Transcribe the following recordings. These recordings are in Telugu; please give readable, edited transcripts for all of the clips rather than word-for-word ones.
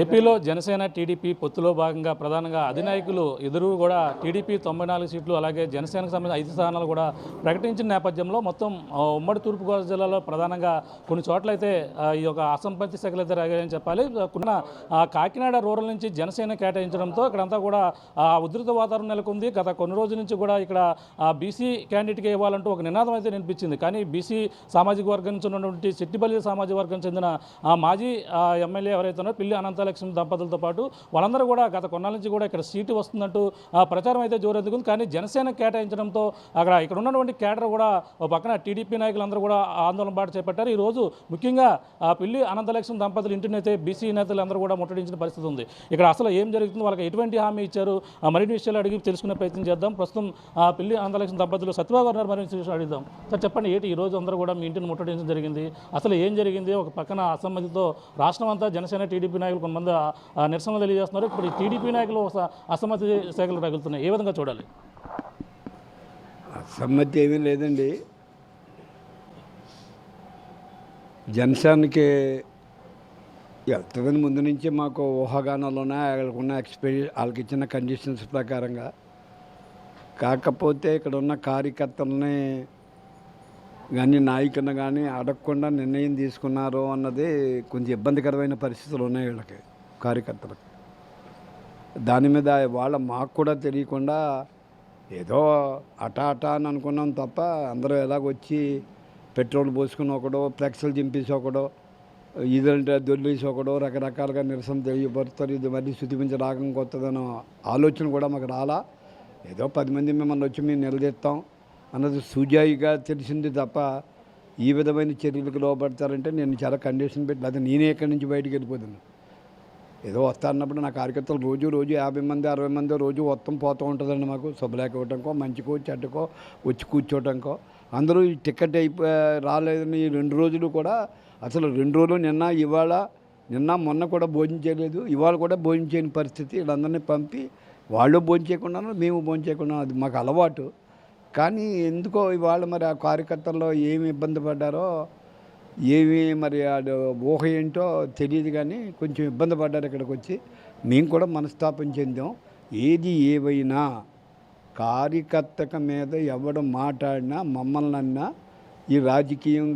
ఏపీలో జనసేన టీడీపీ పొత్తులో భాగంగా ప్రధానంగా అధినాయకులు ఎదురు కూడా టీడీపీ 94 సీట్లు అలాగే జనసేనకు సంబంధించిన 5 స్థానాలు కూడా ప్రకటించిన నేపథ్యంలో మొత్తం ఉమ్మడి తూర్పుగోదావరి జిల్లాలో ప్రధానంగా కొన్ని చోట్లయితే ఈ యొక్క అసంపత్తి శాఖలు అయితే రాగాయని చెప్పాలి. కొన్న కాకినాడ రూరల్ నుంచి జనసేన కేటాయించడంతో ఇక్కడంతా కూడా ఉధృత వాతావరణం నెలకొంది. గత కొన్ని రోజుల నుంచి కూడా ఇక్కడ బీసీ క్యాండిడేట్గా ఇవ్వాలంటూ ఒక నినాదం అయితే వినిపించింది. కానీ బీసీ సామాజిక వర్గం నుంచి ఉన్నటువంటి శెట్టిపల్లి సామాజిక వర్గం చెందిన మాజీ ఎమ్మెల్యే ఎవరైతే ఉన్నారో పిల్లి అనంతలక్ష్మి దంపతులతో పాటు వాళ్ళందరూ కూడా గత కొన్నాళ్ళ నుంచి కూడా ఇక్కడ సీటు వస్తుందంటూ ప్రచారం అయితే జోరెందుకుంది. కానీ జనసేన కేటాయించడంతో ఇక్కడ ఉన్నటువంటి కేడర్ కూడా పక్కన టీడీపీ నాయకులందరూ కూడా ఆందోళన బాట చేపట్టారు. ఈరోజు ముఖ్యంగా పిల్లి అనంతలక్ష్మి దంపతులు ఇంటిని అయితే బీసీ నేతలందరూ కూడా ముట్టడించిన పరిస్థితి ఉంది. ఇక్కడ అసలు ఏం జరుగుతుంది, వాళ్ళకి ఎటువంటి హామీ ఇచ్చారు, మరిన్ని విషయాలు అడిగి తెలుసుకునే ప్రయత్నం చేద్దాం. ప్రస్తుతం పిల్లి అనంతలక్ష్మి దంపతులు సత్యబాబు గారు మరిన్ని విషయాలు అడుగుదాం. సార్ చెప్పండి, ఏంటి ఈరోజు అందరూ కూడా మీ ఇంటిని ముట్టడించడం జరిగింది, అసలు ఏం జరిగింది? ఒక పక్కన అసమ్మతితో రాష్ట్రం అంతా జనసేన టీడీపీ నాయకులు కొంతమంది నిరసనలు తెలియజేస్తున్నారు. ఇప్పుడు టీడీపీ నాయకులు అసమ్మతి శాఖలు రగులుతున్నాయి. ఏ విధంగా చూడాలి? అసమ్మతి ఏమీ లేదండి. జనసేనకి వెళ్తుందని ముందు నుంచి మాకు ఊహాగానాలున్నా వాళ్ళకున్న వాళ్ళకి ఇచ్చిన కండిషన్స్ ప్రకారంగా. కాకపోతే ఇక్కడ ఉన్న కార్యకర్తలని కానీ నాయకులను కానీ అడగకుండా నిర్ణయం తీసుకున్నారు అన్నది కొంచెం ఇబ్బందికరమైన పరిస్థితులు ఉన్నాయి వీళ్ళకి, కార్యకర్తలకు. దాని మీద మాకు కూడా తెలియకుండా ఏదో అటా అని అనుకున్నాం తప్ప అందరూ ఎలాగొచ్చి పెట్రోల్ పోసుకుని ఒకడో, ఫ్లెక్స్లు చింపేసి ఒకడో, ఇదంటే దొల్లేసి ఒకడో రకరకాలుగా నిరసన తెలియపరుస్తారు. ఇది మళ్ళీ శుతిమించి రాగం కొత్తదనో ఆలోచన కూడా మాకు రాలా. ఏదో 10 మంది మిమ్మల్ని వచ్చి మేము నిలదీస్తాం అన్నది సూజాయిగా తెలిసింది తప్ప ఈ విధమైన చర్యలకు లోపడతారంటే నేను చాలా కండిషన్ పెట్టి లేదా నేనే ఎక్కడి నుంచి బయటికి వెళ్ళిపోతున్నాను. ఏదో వస్తా అన్నప్పుడు నా కార్యకర్తలు రోజు 50 మంది 60 మంది రోజు మొత్తం పోతూ ఉంటుందండి. మాకు శుభలేఖ ఇవ్వటంకో, మంచికో చెడ్డకో వచ్చి కూర్చోవటంకో. అందరూ ఈ టికెట్ రాలేదని 2 రోజులు కూడా అసలు 2 రోజులు నిన్న మొన్న కూడా భోజనం చేయలేదు, ఇవాళ కూడా భోజనం చేయని పరిస్థితి. వీళ్ళందరినీ పంపి వాళ్ళు భోజనం చేయకుండా మేము భోజనం చేయకుండా, అది మాకు అలవాటు. కానీ ఎందుకో ఇవాళ మరి ఆ కార్యకర్తల్లో ఏమి ఇబ్బంది పడ్డారో ఏమి మరి ఊహ ఏంటో తెలియదు. కానీ కొంచెం ఇబ్బంది పడ్డారు ఇక్కడికి వచ్చి. మేము కూడా మనస్తాపం చెందాం. ఏది ఏవైనా కార్యకర్తక మీద ఎవడు మాట్లాడినా మమ్మల్ని అన్నా ఈ రాజకీయం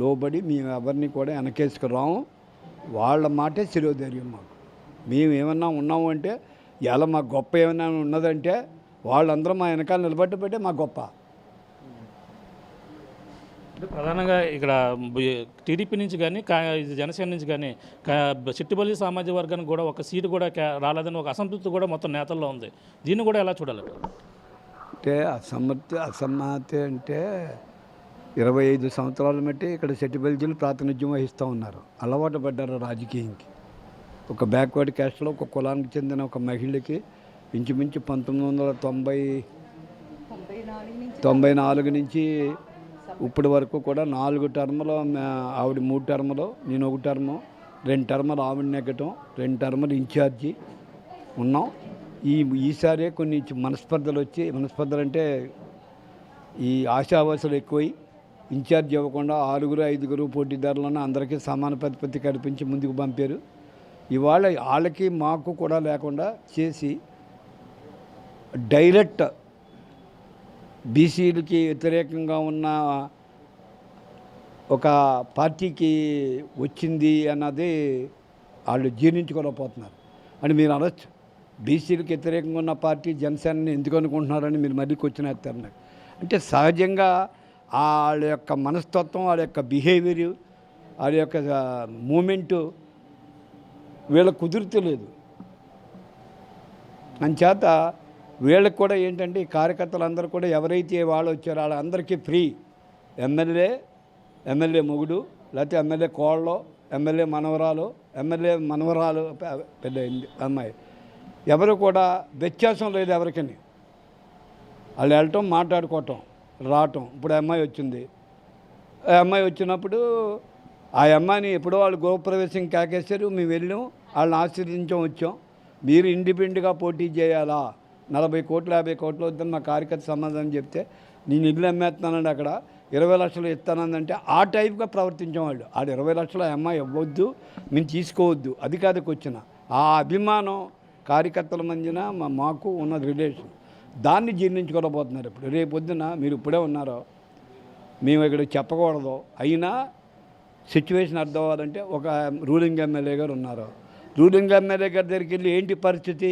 లోబడి మేము ఎవరిని కూడా వెనకేసుకురాము. వాళ్ళ మాటే శిరోధైర్యం మాకు. మేము ఏమన్నా ఉన్నాము అంటే ఇలా మా గొప్ప ఏమైనా ఉన్నదంటే వాళ్ళందరూ మా వెనకాల నిలబడ్డబట్టే మా గొప్ప. ప్రధానంగా ఇక్కడ టీడీపీ నుంచి కానీ జనసేన నుంచి కానీ చిట్టిపల్లి సామాజిక వర్గానికి కూడా ఒక సీటు కూడా రాలేదని ఒక అసంతృప్తి కూడా మొత్తం నేతల్లో ఉంది. దీన్ని కూడా ఎలా చూడాలి? అంటే అసమ్మతి అంటే 25 సంవత్సరాల మట్టి ఇక్కడ చిట్టిపల్లి జిల్లా ప్రాతినిధ్యం వహిస్తూ ఉన్నారు. అలవాటు పడ్డారు రాజకీయంకి. ఒక బ్యాక్వర్డ్ క్యాస్ట్లో ఒక కులానికి చెందిన ఒక మహిళకి ఇంచుమించు 1994 నుంచి ఇప్పటి వరకు కూడా 4 టర్ములు ఆవిడ 3 టర్ములు, నేను 1 టర్ము, 2 టర్ములు ఆవిడ నెగ్గటం, 2 టర్ములు ఇన్ఛార్జి ఉన్నాం. ఈసారి కొన్ని మనస్పర్ధలు అంటే ఈ ఆశావాసులు ఎక్కువై ఇన్ఛార్జి ఇవ్వకుండా 6-5 పోటీదారులను అందరికీ సమాన ప్రతిపత్తి కల్పించి ముందుకు పంపారు. ఇవాళ వాళ్ళకి మాకు కూడా లేకుండా చేసి డైరెక్ట్ బీసీలకి వ్యతిరేకంగా ఉన్న ఒక పార్టీకి వచ్చింది అన్నది వాళ్ళు జీర్ణించుకోలేకపోతున్నారు అని మీరు అనొచ్చు. బీసీలకు వ్యతిరేకంగా ఉన్న పార్టీ జనసేనని ఎందుకు అనుకుంటున్నారని మీరు మళ్ళీ క్వశ్చన్ వేస్తారు నాకు. అంటే సహజంగా వాళ్ళ యొక్క మనస్తత్వం, వాళ్ళ యొక్క బిహేవియర్, వాళ్ళ యొక్క మూమెంటు వీళ్ళకు కుదురుతలేదు. అంచేత వీళ్ళకి కూడా ఏంటంటే ఈ కార్యకర్తలందరూ కూడా ఎవరైతే వాళ్ళు వచ్చారో వాళ్ళందరికీ ఫ్రీ. ఎమ్మెల్యే మొగుడు, లేకపోతే ఎమ్మెల్యే కోళ్ళలో, ఎమ్మెల్యే మనవరాలు పెద్ద అమ్మాయి, ఎవరు కూడా వ్యత్యాసం లేదు ఎవరికని. వాళ్ళు వెళ్ళటం, మాట్లాడుకోవటం, రావటం. ఇప్పుడు అమ్మాయి వచ్చింది. ఆ అమ్మాయి వచ్చినప్పుడు ఆ అమ్మాయిని ఎప్పుడో వాళ్ళు గృహప్రవేశం కాకేశారు, మేము వెళ్ళాం, వాళ్ళని ఆశీర్వదించాం, వచ్చాం. మీరు ఇండిపెండెంట్గా పోటీ చేయాలా, 40 కోట్లు 50 కోట్లు వద్దని మా కార్యకర్త సమాధానం చెప్తే నేను ఇల్లు అమ్మేస్తున్నానండి అక్కడ, 20 లక్షలు ఇస్తానందంటే ఆ టైప్గా ప్రవర్తించేవాళ్ళు. ఆడు 20 లక్షలు ఆ అమ్మాయి ఇవ్వద్దు, మేము తీసుకోవద్దు, అది కాదు వచ్చిన ఆ అభిమానం కార్యకర్తల మధ్యన మాకు ఉన్న రిలేషన్, దాన్ని జీర్ణించుకోలేకపోతున్నారు. ఇప్పుడు రేపొద్దున మీరు ఇప్పుడే ఉన్నారో, మేము ఇక్కడ చెప్పకూడదు, అయినా సిచ్యువేషన్ అర్థం అవ్వాలంటే ఒక రూలింగ్ ఎమ్మెల్యే గారు ఉన్నారు. రూలింగ్ ఎమ్మెల్యే గారి దగ్గరికి వెళ్ళి ఏంటి పరిస్థితి,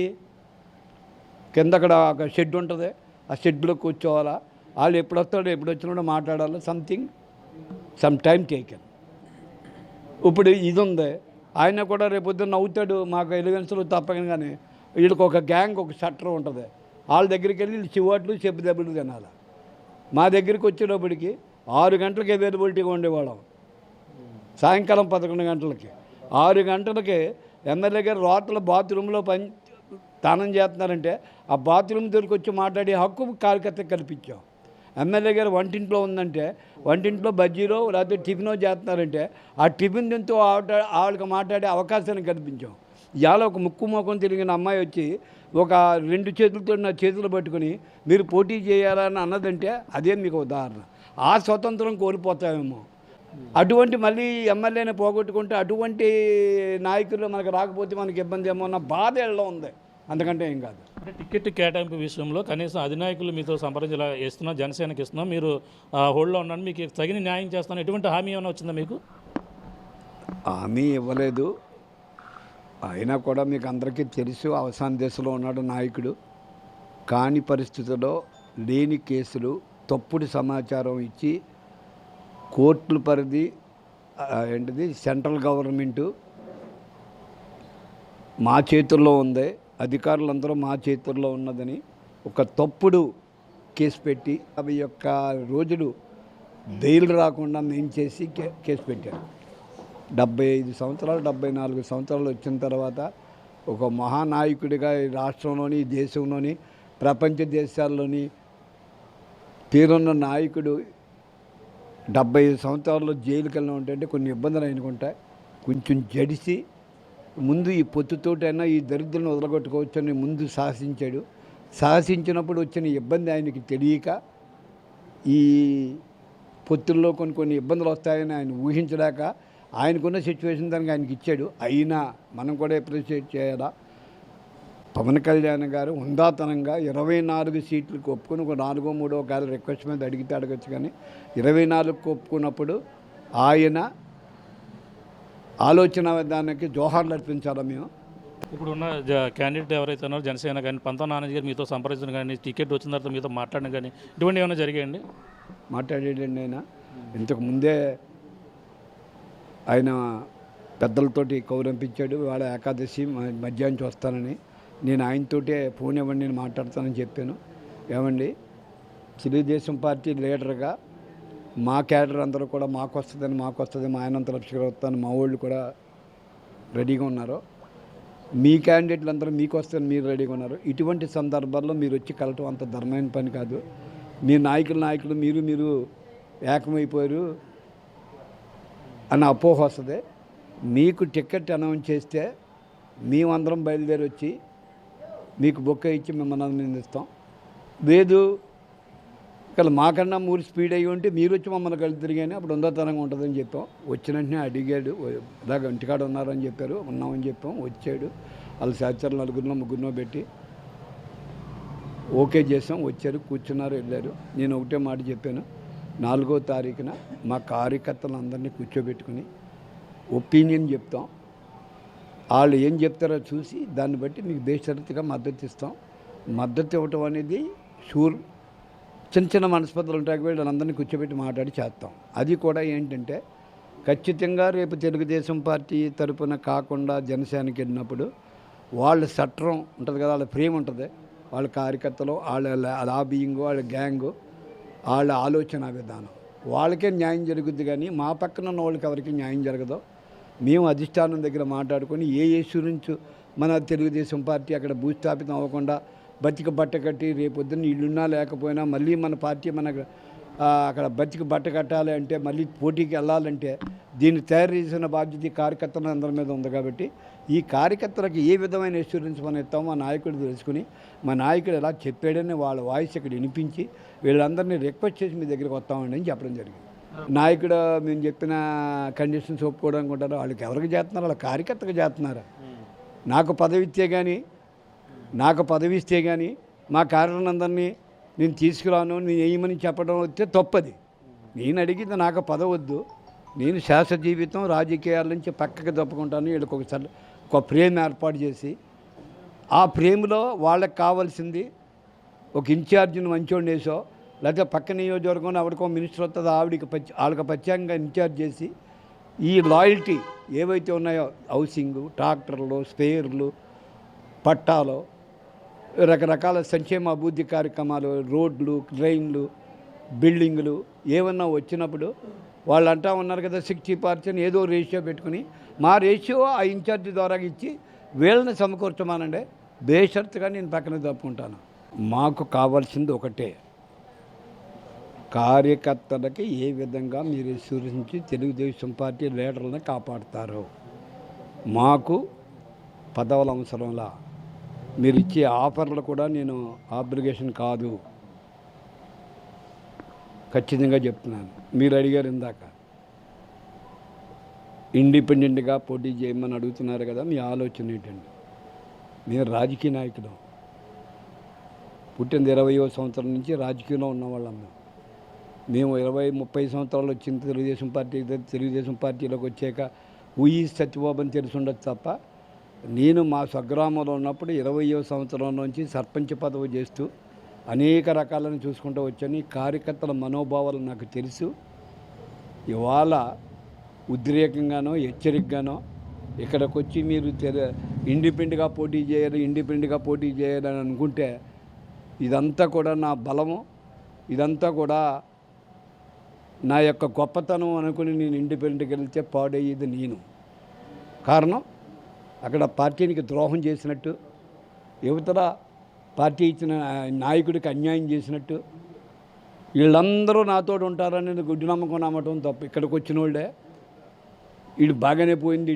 కింద అక్కడ ఒక షెడ్ ఉంటుంది, ఆ షెడ్లో కూర్చోవాలా, వాళ్ళు ఎప్పుడు వస్తాడో ఎప్పుడు వచ్చినాడో మాట్లాడాలి, సమ్ టైం టేకెన్. ఇప్పుడు ఇది ఉంది, ఆయన కూడా రేపొద్దున నవ్వుతాడు, మాకు ఎలిగెన్స్లు తప్పగానే వీళ్ళకి ఒక గ్యాంగ్, ఒక షట్టర్ ఉంటుంది, వాళ్ళ దగ్గరికి వెళ్ళి వీళ్ళు చివాట్లు చెప్పు దెబ్బలు తినాలి. మా దగ్గరికి వచ్చేటప్పటికి 6 గంటలకి అవైలబిలిటీగా ఉండేవాళ్ళం, సాయంకాలం 11 గంటలకి. 6 గంటలకి ఎమ్మెల్యే గారు రాత్రుల బాత్రూంలో స్నానం చేస్తున్నారంటే ఆ బాత్రూమ్ దగ్గరికి వచ్చి మాట్లాడే హక్కు కార్యకర్తకు కల్పించాం. ఎమ్మెల్యే గారు వంటింట్లో ఉందంటే వంటింట్లో బజ్జీలో లేకపోతే టిఫినో చేస్తున్నారంటే ఆ టిఫిన్ తింటూ వాళ్ళకి మాట్లాడే అవకాశాన్ని కల్పించాం. ఇవాళ ఒక ముక్కు ముఖం తిరిగిన అమ్మాయి వచ్చి ఒక 2 చేతులతో నా చేతులు పట్టుకుని మీరు పోటీ చేయాలని అన్నదంటే అదే మీకు ఉదాహరణ. ఆ స్వతంత్రం కోల్పోతామేమో. అటువంటి మళ్ళీ ఎమ్మెల్యేని పోగొట్టుకుంటే అటువంటి నాయకులు మనకు రాకపోతే మనకి ఇబ్బంది ఏమో అన్న బాధ ఎళ్ళలో ఉంది, అంతకంటే ఏం కాదు. అంటే టికెట్ కేటాయింపు విషయంలో కనీసం అధినాయకులు మీతో సంప్రదించేలా ఇస్తున్నాం, జనసేనకి ఇస్తున్నాం, మీరు హోల్డ్లో ఉన్నాను, మీకు తగిన న్యాయం చేస్తాను, ఎటువంటి హామీ ఏమైనా వచ్చిందా మీకు? హామీ ఇవ్వలేదు. అయినా కూడా మీకు అందరికీ తెలుసు, అవసాన దశలో ఉన్నాడు నాయకుడు. కాని పరిస్థితుల్లో లేని కేసులు, తప్పుడు సమాచారం ఇచ్చి కోర్టుల పరిధి ఏంటిది సెంట్రల్ గవర్నమెంటు మా చేతుల్లో ఉంది, అధికారులందరూ మా చేతుల్లో ఉన్నదని ఒక తప్పుడు కేసు పెట్టి 51 రోజులు బెయిల్ రాకుండా మేము చేసి కేసు పెట్టారు. 75 సంవత్సరాలు 74 సంవత్సరాలు వచ్చిన తర్వాత ఒక మహానాయకుడిగా ఈ రాష్ట్రంలోని, ఈ దేశంలోని, ప్రపంచ దేశాల్లోని పేరున్న నాయకుడు 75 సంవత్సరాల్లో జైలుకి వెళ్ళిన ఉంటే కొన్ని ఇబ్బందులు అనుకుంటాయి. కొంచెం జడిసి ముందు ఈ పొత్తుతోటైనా ఈ దరిద్రులను వదలగొట్టుకోవచ్చని ముందు సాహసించాడు. సాహసించినప్పుడు వచ్చిన ఇబ్బంది ఆయనకి తెలియక ఈ పొత్తుల్లో కొన్ని ఇబ్బందులు వస్తాయని ఆయన ఊహించలేక ఆయనకున్న సిచ్యువేషన్ దానికి ఆయనకి ఇచ్చాడు. అయినా మనం కూడా అప్రిషియేట్ చేయాలా. పవన్ కళ్యాణ్ గారు హుందాతనంగా 24 సీట్లకు ఒప్పుకుని ఒక 4వ 3వ కాల రిక్వెస్ట్ మీద అడిగితే అడగచ్చు, కానీ 24కు ఒప్పుకున్నప్పుడు ఆయన ఆలోచన విధానానికి జోహార్లు అర్పించాలా మేము. ఇప్పుడున్న క్యాండిడేట్ ఎవరైతే ఉన్నారో జనసేన కానీ పంతం నానాజీ గారు మీతో సంప్రదించడం కానీ, టికెట్ వచ్చిన తర్వాత మీతో మాట్లాడడం కానీ ఇటువంటి ఏమైనా జరిగాయండి? మాట్లాడేటండి ఆయన ఇంతకు ముందే ఆయన పెద్దలతోటి కౌరంపించాడు. వాళ్ళ ఏకాదశి మధ్యాహ్నం వస్తానని, నేను ఆయనతోటే ఫోన్ ఇవ్వండి నేను మాట్లాడతానని చెప్పాను. ఏమండి, తెలుగుదేశం పార్టీ లీడర్గా మా క్యాడర్ అందరూ కూడా మాకు వస్తుంది, మా ఆయనంత లక్ష్యంగా వస్తాను, మా వాళ్ళు కూడా రెడీగా ఉన్నారు, మీ క్యాండిడేట్లు అందరూ మీకు వస్తారని మీరు రెడీగా ఉన్నారు. ఇటువంటి సందర్భాల్లో మీరు వచ్చి కలవటం అంత ధర్మైన పని కాదు. మీ నాయకులు మీరు ఏకమైపోయారు అన్న అపోహ వస్తుంది. మీకు టికెట్ అనౌన్స్ చేస్తే మేమందరం బయలుదేరి వచ్చి మీకు బొక్క ఇచ్చి మిమ్మల్ని అభినందిస్తాం. లేదు ఇక్కడ మాకన్నా 3 స్పీడ్ అయ్యి ఉంటే మీరు వచ్చి మమ్మల్ని కలిసి తిరిగానే అప్పుడు ఉందతనంగా ఉంటుందని చెప్పాం. వచ్చిన వెంటనే అడిగాడు, ఇలాగ ఇంటికాడ ఉన్నారని చెప్పారు, ఉన్నామని చెప్పాం. వచ్చాడు, వాళ్ళ సహచరులు 4 పెట్టి ఓకే చేసాం. వచ్చారు, కూర్చున్నారు, వెళ్ళారు. నేను ఒకటే మాట చెప్పాను, 4వ తారీఖున మా కార్యకర్తలందరినీ కూర్చోబెట్టుకుని ఒపీనియన్ చెప్తాం. వాళ్ళు ఏం చెప్తారో చూసి దాన్ని బట్టి మీకు బేషరతుగా మద్దతు ఇస్తాం. మద్దతు ఇవ్వటం అనేది షూర్. చిన్న మనస్పర్ధలు ఉంటాయి, వీళ్ళందరినీ కూర్చోబెట్టి మాట్లాడి చేస్తాం. అది కూడా ఏంటంటే ఖచ్చితంగా రేపు తెలుగుదేశం పార్టీ తరపున కాకుండా జనసేనకి వెళ్ళినప్పుడు వాళ్ళ సట్రం ఉంటుంది కదా, వాళ్ళ ఫ్రేమ్ ఉంటుంది, వాళ్ళ కార్యకర్తలు, వాళ్ళ లాబియింగ్, వాళ్ళ గ్యాంగు, వాళ్ళ ఆలోచన విధానం, వాళ్ళకే న్యాయం జరుగుద్ది. కానీ మా పక్కన ఉన్న వాళ్ళకి ఎవరికి న్యాయం జరగదు. మేము అధిష్టానం దగ్గర మాట్లాడుకొని ఏ ఇష్యూ నుంచి మన తెలుగుదేశం పార్టీ అక్కడ భూస్థాపితం అవ్వకుండా బతిక బట్ట కట్టి రేపొద్దున్న ఇల్లున్నా లేకపోయినా మళ్ళీ మన పార్టీ మన అక్కడ బతికి బట్ట కట్టాలి అంటే మళ్ళీ పోటీకి వెళ్ళాలంటే దీన్ని తయారు చేసిన బాధ్యత ఈ కార్యకర్తల అందరి మీద ఉంది. కాబట్టి ఈ కార్యకర్తలకు ఏ విధమైన ఎష్యూరెన్స్ మనం ఇస్తామో మా నాయకుడు తెలుసుకుని మా నాయకుడు ఎలా చెప్పాడని వాళ్ళ వాయిస్ ఇక్కడ వినిపించి వీళ్ళందరినీ రిక్వెస్ట్ చేసి మీ దగ్గరికి వస్తామండి అని చెప్పడం జరిగింది. నాయకుడు మేము చెప్పిన కండిషన్స్ ఒప్పుకోవడానికి ఉంటారు. వాళ్ళకి ఎవరికి చేస్తున్నారు? వాళ్ళ కార్యకర్తకు చేస్తున్నారు. నాకు పదవి ఇస్తే కానీ మా కార్యకర్తలందరినీ నేను తీసుకురాను, నేను వేయమని చెప్పడం వస్తే తప్పది. నేను అడిగింది నాకు పదవి వద్దు, నేను శాశ్వత జీవితం రాజకీయాల నుంచి పక్కకి తప్పుకుంటాను. వీళ్ళకి ఒకసారి ఒక ఫ్రేమ్ ఏర్పాటు చేసి ఆ ఫ్రేమ్లో వాళ్ళకి కావాల్సింది ఒక ఇన్ఛార్జిని మంచోడిని వేసో లేకపోతే పక్క నియోజకవర్గంలో ఆవిడకో మినిస్టర్ వస్తుందో వాళ్ళకి ప్రత్యేకంగా ఇన్ఛార్జ్ చేసి ఈ లాయల్టీ ఏవైతే ఉన్నాయో హౌసింగ్, ట్రాక్టర్లు, స్పేర్లు, పట్టాలు, రకరకాల సంక్షేమ అభివృద్ధి కార్యక్రమాలు, రోడ్లు, డ్రైన్లు, బిల్డింగులు ఏమన్నా వచ్చినప్పుడు వాళ్ళు అంటా ఉన్నారు కదా 60% ఏదో రేషియో పెట్టుకుని మా రేషియో ఆ ఇన్ఛార్జి ద్వారా ఇచ్చి వీళ్ళని సమకూర్చమానండి. బేషరతుగా నేను పక్కన తప్పుకుంటాను. మాకు కావాల్సింది ఒకటే, కార్యకర్తలకి ఏ విధంగా మీరు సూచించి తెలుగుదేశం పార్టీ లీడర్లను కాపాడుతారు. మాకు పదవుల అవసరంలా మీరు ఇచ్చే ఆఫర్లు కూడా నేను ఆబ్లిగేషన్ కాదు, ఖచ్చితంగా చెప్తున్నాను. మీరు అడిగారు ఇందాక ఇండిపెండెంట్గా పోటీ చేయమని అడుగుతున్నారు కదా, మీ ఆలోచన ఏంటండి? మేము రాజకీయ నాయకులు, పుట్టిన 20వ సంవత్సరం నుంచి రాజకీయంలో ఉన్నవాళ్ళం. మేము 20-30 సంవత్సరాలు వచ్చింది తెలుగుదేశం పార్టీలోకి వచ్చాక ఊయి సత్యబాబు అని తెలిసి ఉండొచ్చు తప్ప నేను మా స్వగ్రామంలో ఉన్నప్పుడు 20వ సంవత్సరం నుంచి సర్పంచ్ పదవి చేస్తూ అనేక రకాలను చూసుకుంటూ వచ్చాను. కార్యకర్తల మనోభావాలు నాకు తెలుసు. ఇవాళ ఉద్రేకంగానో హెచ్చరికగానో ఇక్కడికి వచ్చి మీరు ఇండిపెండెంట్గా పోటీ చేయాలని అనుకుంటే ఇదంతా కూడా నా బలము, ఇదంతా కూడా నా యొక్క గొప్పతనం అనుకుని నేను ఇండిపెండెంట్కి వెళ్తే పాడయ్యేది నేను. కారణం అక్కడ పార్టీనికి ద్రోహం చేసినట్టు, యువతల పార్టీ ఇచ్చిన నాయకుడికి అన్యాయం చేసినట్టు, వీళ్ళందరూ నాతో ఉంటారని గుడ్డి నమ్మకం నమ్మటం తప్ప. ఇక్కడికి వచ్చిన వాళ్ళే వీడు బాగానే పోయింది,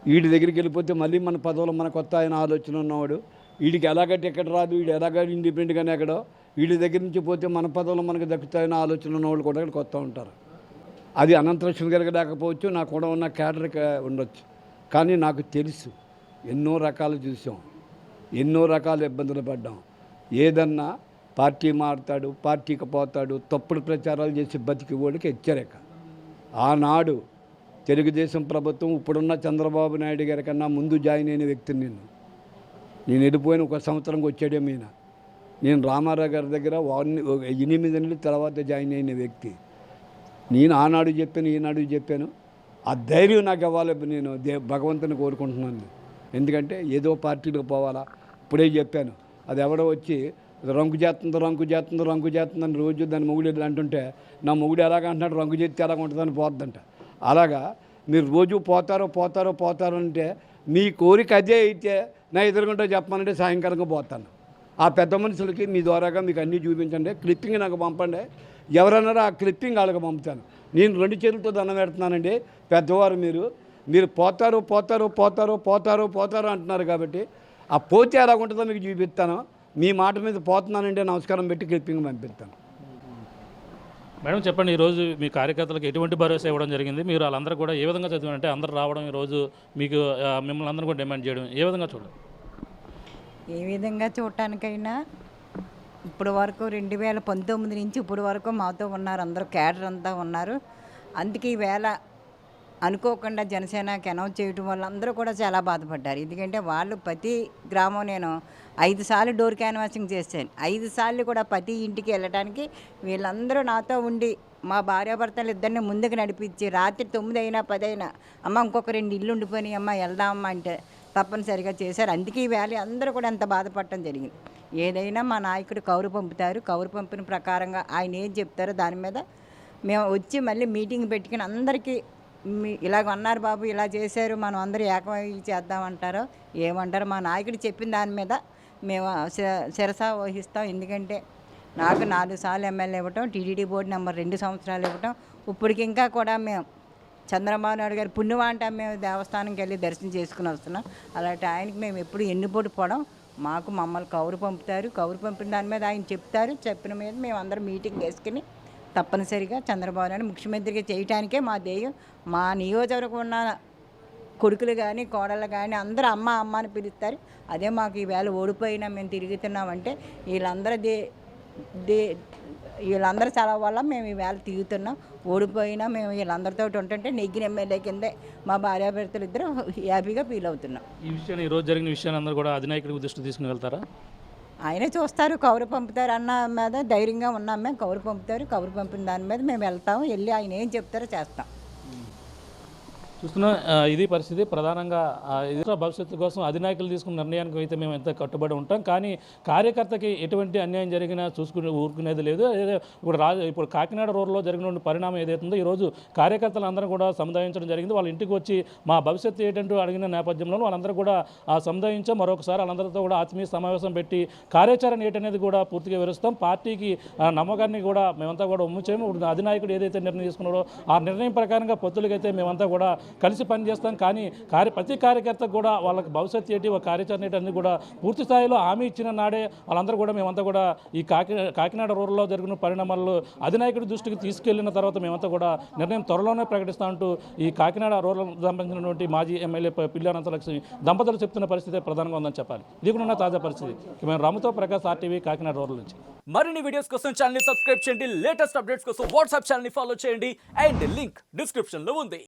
వీడి దగ్గరికి వెళ్ళిపోతే మళ్ళీ మన పదవులు మనకు కొత్త ఆయన ఆలోచన ఉన్నవాడు, వీడికి ఎలాగ టికెట్ రాదు, వీడు ఎలాగ ఇండిపెండెంట్గానే ఎక్కడో వీడి దగ్గర నుంచి పోతే మన పదవులు మనకు దక్కుతాయని ఆలోచన ఉన్నవాళ్ళు కూడా ఇక్కడ కొత్త ఉంటారు. అది అనంతలక్ష్మి గారికి లేకపోవచ్చు, నాకు కూడా ఉన్న క్యాడర్కి ఉండొచ్చు. కానీ నాకు తెలుసు, ఎన్నో రకాలు చూసాం, ఎన్నో రకాల ఇబ్బందులు పడ్డాం. ఏదన్నా పార్టీ మారుతాడు, పార్టీకి పోతాడు, తప్పుడు ప్రచారాలు చేసి బతికి ఓడికి హెచ్చరిక. ఆనాడు తెలుగుదేశం ప్రభుత్వం ఇప్పుడున్న చంద్రబాబు నాయుడు గారి కన్నా ముందు జాయిన్ అయిన వ్యక్తిని నేను వెళ్ళిపోయిన 1 సంవత్సరంకి వచ్చాడే మీన. నేను రామారావు గారి దగ్గర 8 నెలల తర్వాత జాయిన్ అయిన వ్యక్తి. నేను ఆనాడు చెప్పాను, ఈనాడు చెప్పాను. ఆ ధైర్యం నాకు ఇవ్వాలి. నేను భగవంతుని కోరుకుంటున్నాను. ఎందుకంటే ఏదో పార్టీలకు పోవాలా. ఇప్పుడే చెప్పాను, అది ఎవడో వచ్చి రంగు చేస్తుందని రోజు దాని మొగుడు అంటుంటే నా మొగుడు ఎలాగంటున్నాడు, రంగు చేస్తే ఎలాగ ఉంటుందని పోద్దంట. అలాగా మీరు రోజు పోతారు అంటే మీ కోరిక అదే అయితే నా ఎదురుగుంటా చెప్పానంటే సాయంకాలంగా పోతాను. ఆ పెద్ద మనుషులకి మీ ద్వారాగా మీకు అన్నీ చూపించండి, క్లిప్పింగ్ నాకు పంపండి. ఎవరన్నారో ఆ క్లిప్పింగ్ వాళ్ళకి పంపుతాను. నేను 2 చేతులతో దండం పెడుతున్నానండి. పెద్దవారు మీరు పోతారు అంటున్నారు. కాబట్టి ఆ పోతే ఎలా ఉంటుందో మీకు చూపిస్తాను. మీ మాట మీద పోతున్నానంటే నమస్కారం పెట్టి క్లిప్పింగ్ పంపిస్తాను. మేడం చెప్పండి, ఈరోజు మీ కార్యకర్తలకు ఎటువంటి భరోసా ఇవ్వడం జరిగింది? మీరు వాళ్ళందరూ కూడా ఏ విధంగా చదివారంటే అందరూ రావడం, ఈరోజు మీకు మిమ్మల్ని అందరూ కూడా డిమాండ్ చేయడం ఏ విధంగా చూడండి? ఏ విధంగా చూడటానికైనా ఇప్పుడు వరకు 2019 నుంచి ఇప్పుడు వరకు మాతో ఉన్నారు, అందరూ క్యాడర్ అంతా ఉన్నారు. అందుకే ఈవేళ అనుకోకుండా జనసేనకి అనౌన్స్ చేయడం వల్ల అందరూ కూడా చాలా బాధపడ్డారు. ఎందుకంటే వాళ్ళు ప్రతి గ్రామం నేను 5 సార్లు డోర్ క్యాన్వాసింగ్ చేశాను. 5 సార్లు కూడా ప్రతి ఇంటికి వెళ్ళడానికి వీళ్ళందరూ నాతో ఉండి మా భార్యాభర్తలు ఇద్దరిని ముందుకు నడిపించి రాత్రి 9 అయినా 10 అయినా అమ్మ ఇంకొక 2 ఇల్లు ఉండిపోయినాయి అమ్మ వెళ్దామమ్మా అంటే తప్పనిసరిగా చేశారు. అందుకే ఈ వ్యాలీ అందరూ కూడా ఎంత బాధపడటం జరిగింది. ఏదైనా మా నాయకుడు కౌరు పంపుతారు, కౌరు పంపిన ప్రకారంగా ఆయన ఏం చెప్తారో దాని మీద మేము వచ్చి మళ్ళీ మీటింగ్ పెట్టుకుని అందరికీ ఇలాగ అన్నారు బాబు, ఇలా చేశారు, మనం అందరూ ఏకమై చేద్దామంటారో ఏమంటారో మా నాయకుడు చెప్పిన దాని మీద మేము శిరస వహిస్తాం. ఎందుకంటే నాకు 4 సార్లు ఎమ్మెల్యే ఇవ్వటం, టీటీడీ బోర్డు నెంబర్ 2 సంవత్సరాలు ఇవ్వటం, ఇప్పటికి ఇంకా కూడా మేము చంద్రబాబు నాయుడు గారు పుణ్యవాంట మేము దేవస్థానంకి వెళ్ళి దర్శనం చేసుకుని వస్తున్నాం. అలాంటి ఆయనకి మేము ఎప్పుడు ఎన్నుపోటు పోవడం, మమ్మల్ని కౌరు పంపిన దాని మీద ఆయన చెప్తారు, చెప్పిన మీద మేము అందరం మీటింగ్ వేసుకుని తప్పనిసరిగా చంద్రబాబు నాయుడు ముఖ్యమంత్రిగా చేయటానికే మా ధ్యేయం. మా నియోజకవర్గం ఉన్న కొడుకులు కానీ కోడళ్ళు కానీ అందరూ అమ్మ అని పిలుస్తారు. అదే మాకు ఈవేళ ఓడిపోయినా మేము తిరుగుతున్నామంటే వీళ్ళందరూ చాలా వల్ల మేము ఈవేళ తిరుగుతున్నాం. ఓడిపోయినా మేము వీళ్ళందరితో ఉంటుంటే నెగ్గిన ఎమ్మెల్యే కిందే మా భార్యాభర్తలు ఇద్దరు హ్యాపీగా ఫీల్ అవుతున్నాం. ఈ విషయాన్ని ఈరోజు జరిగిన విషయాన్ని అందరూ కూడా అధినాయకుడికి దృష్టి తీసుకుని వెళ్తారా? ఆయనే చూస్తారు, కౌరు పంపుతారు అన్న మీద ధైర్యంగా ఉన్నాం. మేము కౌరు పంపిన దాని మీద మేము వెళ్తాము, వెళ్ళి ఆయన ఏం చెప్తారో చేస్తాం. చూస్తున్నా ఇది పరిస్థితి. ప్రధానంగా ఇతర భవిష్యత్తు కోసం అధినాయకులు తీసుకున్న నిర్ణయానికి అయితే మేము ఎంత కట్టుబడి ఉంటాం. కానీ కార్యకర్తకి ఎటువంటి అన్యాయం జరిగినా ఊరుకునేది లేదు. ఇప్పుడు కాకినాడ రోడ్లో జరిగిన పరిణామం ఏదైతుందో ఈరోజు కార్యకర్తలు అందరూ కూడా సముదాయించడం జరిగింది. వాళ్ళ ఇంటికి వచ్చి మా భవిష్యత్తు ఏంటంటూ అడిగిన నేపథ్యంలో వాళ్ళందరూ కూడా సముదాయించాం. మరొకసారి వాళ్ళందరితో కూడా ఆత్మీయ సమావేశం పెట్టి కార్యాచరణ ఏంటనేది కూడా పూర్తిగా వివరిస్తాం. పార్టీకి నమ్మకాన్ని కూడా మేమంతా కూడా ఉమ్ముచేము. అధినాయకుడు ఏదైతే నిర్ణయం తీసుకున్నాడో ఆ నిర్ణయం ప్రకారంగా పొత్తులకైతే మేమంతా కూడా కలిసి పనిచేస్తాం. కానీ ప్రతి కార్యకర్తకు కూడా వాళ్ళకి భవిష్యత్తు ఏంటి, ఒక కార్యాచరణ ఏంటి అనేది కూడా పూర్తి స్థాయిలో హామీ ఇచ్చిన నాడే వాళ్ళందరూ కూడా మేమంతా కూడా ఈ కాకినాడ రూరల్లో జరిగిన పరిణామాలు అధినాయకుడి దృష్టికి తీసుకెళ్లిన తర్వాత మేమంతా కూడా నిర్ణయం త్వరలోనే ప్రకటిస్తా అంటూ ఈ కాకినాడ రూరల్ సంబంధించినటువంటి మాజీ ఎమ్మెల్యే పిల్లి అనంతలక్ష్మి దంపతులు చెప్తున్న పరిస్థితి ప్రధానంగా ఉందని చెప్పాలి. ఇది కూడా తాజా పరిస్థితి. మేము రాముతో ప్రకాష్, RTV కాకినాడ రూరల్ నుంచి. మరిన్ని వీడియోస్ కోసం ఛానల్ ని సబ్స్క్రైబ్ చేయండి. లేటెస్ట్ అప్డేట్స్ కోసం వాట్సాప్ ఛానల్ ని ఫాలో చేయండి. అండ్ లింక్ డిస్క్రిప్షన్ లో ఉంది.